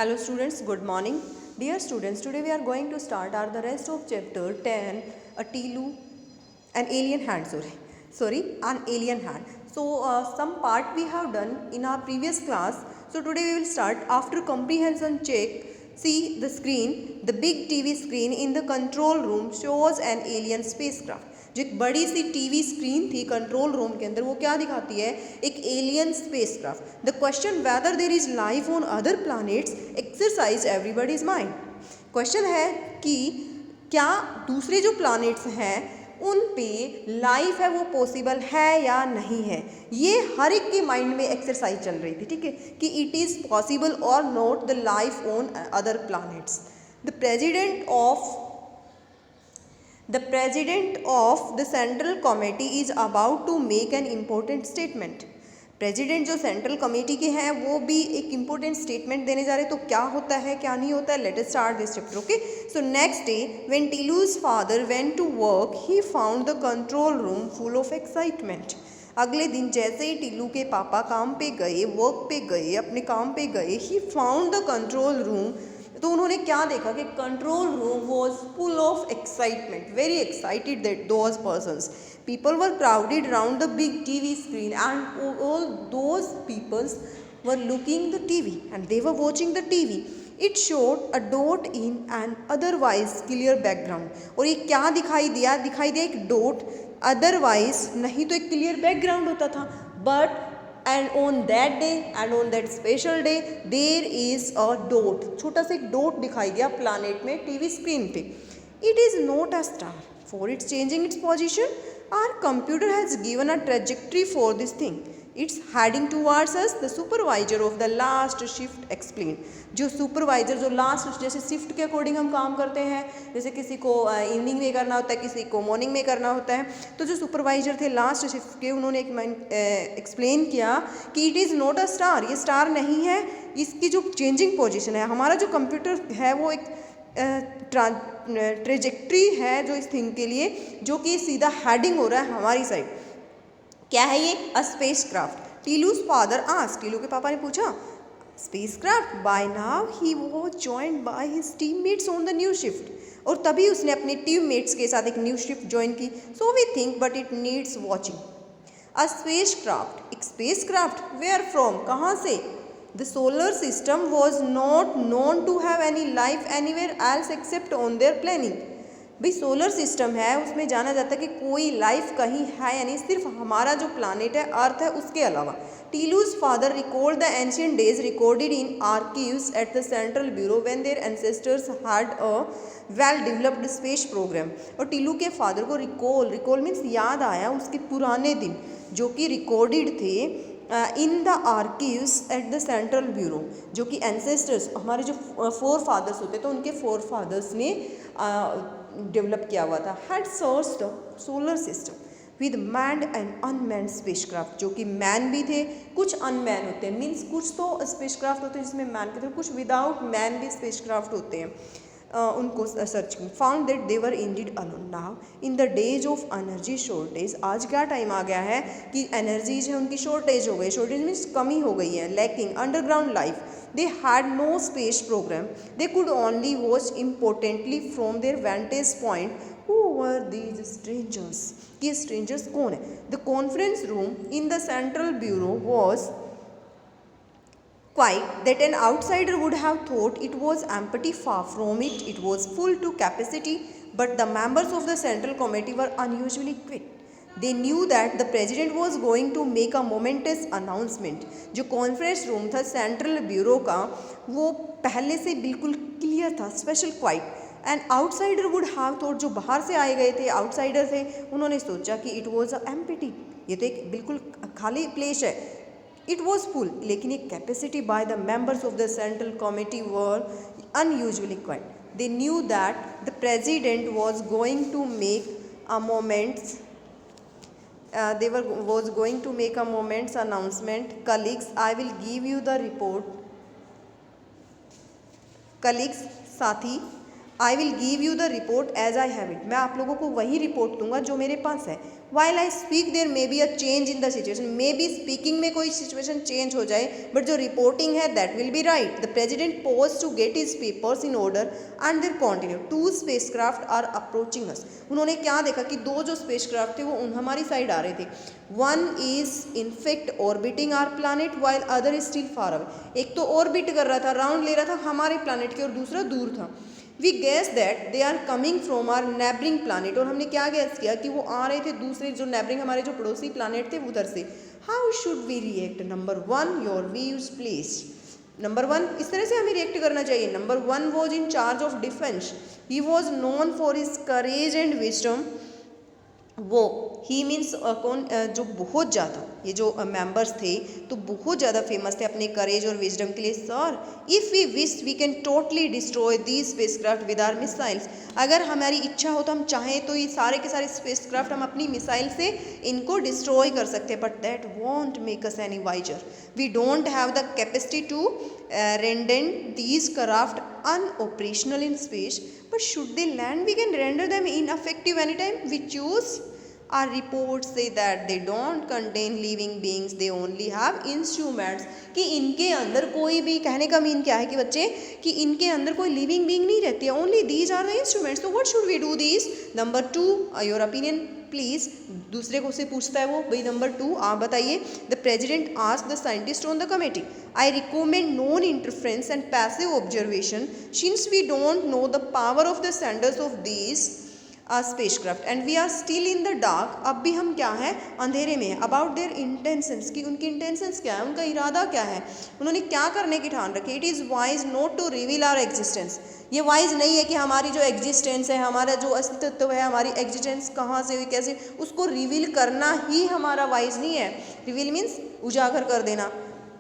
Hello students, good morning. Dear students, today we are going to start the rest of chapter 10, a Tilu, an alien hand, an alien hand. So some part we have done in our previous class. So today we will start after comprehension check. See the screen, the big TV screen in the control room shows an alien spacecraft. जो एक बड़ी सी TV screen थी control room के अंदर, वो क्या दिखाती है? एक alien spacecraft. The question whether there is life on other planets exercise everybody's mind. Question है कि क्या दूसरे जो प्लैनेट्स हैं उन पे लाइफ है वो पॉसिबल है या नहीं है. ये हर एक के माइंड में एक्सरसाइज चल रही थी, ठीक है, कि इट इज़ पॉसिबल और not the life on other planets. The president of the central committee is about to make an important statement. President जो सेंट्रल कमेटी के हैं वो भी एक इम्पोर्टेंट स्टेटमेंट देने जा रहे हैं. तो क्या होता है क्या नहीं होता है, let us start this chapter. Okay, so next day when टीलूज father went to work he found the control room full of excitement. अगले दिन जैसे ही टीलू के पापा काम पे गए, वर्क पे गए, अपने काम पे गए, ही फाउंड द कंट्रोल रूम. तो उन्होंने क्या देखा कि control room was full of excitement, very excited that those persons. People were crowded around the big TV screen and all those peoples were looking the TV and they were watching the TV. It showed a dot in an otherwise clear background. और ये क्या दिखाई दिया एक dot, otherwise नहीं तो एक clear background होता था. But and on that day and on that special day there is a dot, छोटा सा एक डॉट दिखाई दिया प्लैनेट में टीवी स्क्रीन पे. It is not a star for it's changing its position. Our computer has given a trajectory for this thing. It's heading towards us. The supervisor of the last shift explained. जो supervisor जो last जैसे shift के according हम काम करते हैं, जैसे किसी को इवनिंग में करना होता है, किसी को मॉर्निंग में करना होता है, तो जो सुपरवाइजर थे लास्ट शिफ्ट के उन्होंने एक एक्सप्लेन किया कि it is not a star, ये स्टार नहीं है, इसकी जो चेंजिंग पोजिशन है, हमारा जो कंप्यूटर है वो एक ट्रेजेक्ट्री है जो इस थिंग के लिए, जो कि सीधा हेडिंग हो रहा है हमारी साइड. क्या है ये? A spacecraft. Tilu's father asked, Tilu के पापा ने पूछा spacecraft. By now he was joined by his teammates on the new shift. और तभी उसने अपने टीममेट्स के साथ एक न्यू शिफ्ट ज्वाइन की. So we think but it needs watching. A spacecraft, एक स्पेस क्राफ्ट. वेयर फ्रॉम, कहाँ से? The solar system was not known to have any life anywhere else except on their planet. भाई solar system है, उसमें जाना जाता है कि कोई लाइफ कहीं है यानी सिर्फ हमारा जो प्लानिट है अर्थ है उसके अलावा. Tilu's father record the ancient days recorded in archives at the central bureau when their ancestors had a well developed space program. और टीलू के फादर को रिकॉल मीन्स याद आया उसके पुराने दिन जो कि रिकॉर्डेड थे in the archives at the central bureau, जो कि एंसेस्टर्स हमारे जो फोर फादर्स होते तो उनके फोर फादर्स ने डेवलप किया हुआ था. Had search the solar system with manned and unmanned spacecraft, जो कि मैन भी थे, कुछ अनमैन होते हैं, मीन्स कुछ तो स्पेसक्राफ्ट होते हैं जिसमें मैन के थे, कुछ विदाउट मैन भी स्पेसक्राफ्ट होते हैं. उनको सर्च की. Found that they were Indeed alone. Now in the days of energy shortage, आज क्या टाइम आ गया है कि एनर्जीज है उनकी शॉर्टेज हो गई. शॉर्टेज मीन्स कमी हो गई है. Lacking underground life, they had no space programme, they could only watch importantly from their vantage point. Who were these strangers, ये स्ट्रेंजर्स कौन है? The conference room in the central bureau was quiet that an outsider would have thought it was empty. Far from it, it was full to capacity, but the members of the central committee were unusually quick. They knew that the president was going to make a momentous announcement. जो conference room था central bureau का वो पहले से बिल्कुल clear था, special quite. And outsider would have thought, जो बाहर से आए गए थे आउटसाइडर थे, उन्होंने सोचा कि इट वॉज अ एम्प्टी, ये तो एक बिल्कुल खाली प्लेस है. It was full, लेकिन एक capacity by the members of the central committee were unusually quiet. They knew that the president was going to make a moments announcement. Colleagues, I will give you the report. Colleagues, साथी, I will give you the report as I have it, मैं आप लोगों को वही report दूंगा जो मेरे पास है। While I speak there may be a change in the situation, may be speaking में कोई सिचुएशन चेंज हो जाए, बट जो रिपोर्टिंग है that will be right. The president pause to get his papers in order and there continue, 2 spacecraft are approaching us. उन्होंने क्या देखा कि 2 जो स्पेसक्राफ्ट थे वो हमारी साइड आ रहे थे। One is in fact orbiting our planet while other is still far away, एक तो ऑर्बिट कर रहा था, राउंड ले रहा था हमारे प्लानिट की, और दूसरा दूर था। We guess that they are coming from our neighbouring planet, और हमने क्या गैस किया कि वो आ रहे थे दूसरे जो नेबरिंग हमारे जो पड़ोसी प्लानिट थे उधर से। How should we react? Number 1 your views please. Number 1 इस तरह से हमें रिएक्ट करना चाहिए। Number 1 was in charge of defence, he was known for his courage and wisdom. वो ही मीन्स कौन, जो बहुत ज़्यादा ये जो मेंबर्स थे तो बहुत ज़्यादा फेमस थे अपने करेज और विजडम के लिए। Sir if we wish we can totally destroy these spacecraft with our missiles, अगर हमारी इच्छा हो तो हम चाहें तो ये सारे के सारे स्पेसक्राफ्ट हम अपनी मिसाइल से इनको डिस्ट्रॉय कर सकते हैं, but that won't make us any wiser. We don't have the capacity to render these craft unoperational in space, but should they land we can render them ineffective any time we choose. Our reports say that they don't contain living beings, they only have instruments, कि इनके अंदर कोई भी, कहने का mean क्या है कि बच्चे कि इनके अंदर कोई लिविंग बीइंग नहीं रहती है, only these are the instruments. तो what should we do these? Number 2 your opinion please, दूसरे को से पूछता है वो, भाई नंबर 2 आप बताइए। The president asked the scientist on the committee, I recommend non interference and passive observation since we don't know the power of the senders of these spacecraft and we are still in the dark, अब भी हम क्या है अंधेरे में है। About their intentions, कि उनकी इंटेंशंस क्या है, उनका इरादा क्या है, उन्होंने क्या करने की ठान रखी। It is wise not to reveal our existence, ये वाइज नहीं है कि हमारी जो एग्जिस्टेंस है, हमारा जो अस्तित्व है, हमारी एग्जिस्टेंस कहाँ से हुई कैसे, उसको रिवील करना ही हमारा वाइज नहीं है। रिवील मीन्स उजागर कर देना।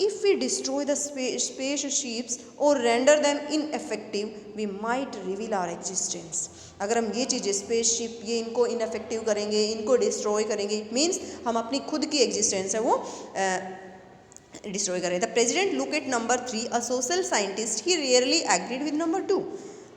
If we destroy the spaceships or render them ineffective, we might reveal our existence. अगर हम ये चीज़ें स्पेसशिप ये इनको इनफेक्टिव करेंगे, इनको डिस्ट्रॉय करेंगे, इट मीन्स हम अपनी खुद की एग्जिस्टेंस है वो डिस्ट्रॉय करें। The president look at number 3, a social scientist, he rarely agreed with number 2,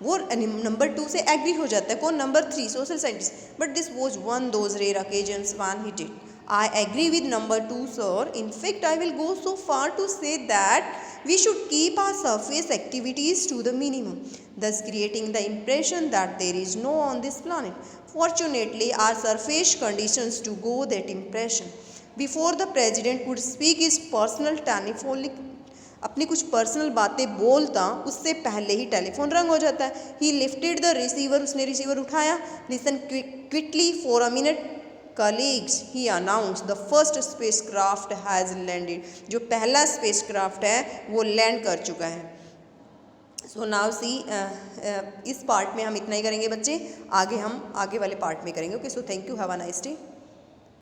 वो नंबर 2 से एग्री हो जाता है। कौन? Number 3 social scientist. But this was one those rare occasions when he did. I agree with number 2, sir. In fact, I will go so far to say that we should keep our surface activities to the minimum, thus creating the impression that there is no on this planet. Fortunately, our surface conditions to go that impression. Before the president could speak his personal telephonic, अपनी कुछ personal बातें बोलता उससे पहले ही telephone रंग हो जाता है। ही लिफ्टेड द रिसीवर, उसने रिसीवर उठाया। Listen quickly for a minute colleagues, he announced the first spacecraft has landed, जो पहला स्पेसक्राफ्ट है वो लैंड कर चुका है। सो नाउ सी, इस पार्ट में हम इतना ही करेंगे बच्चे, आगे हम आगे वाले पार्ट में करेंगे। Okay, so thank you, have a nice day.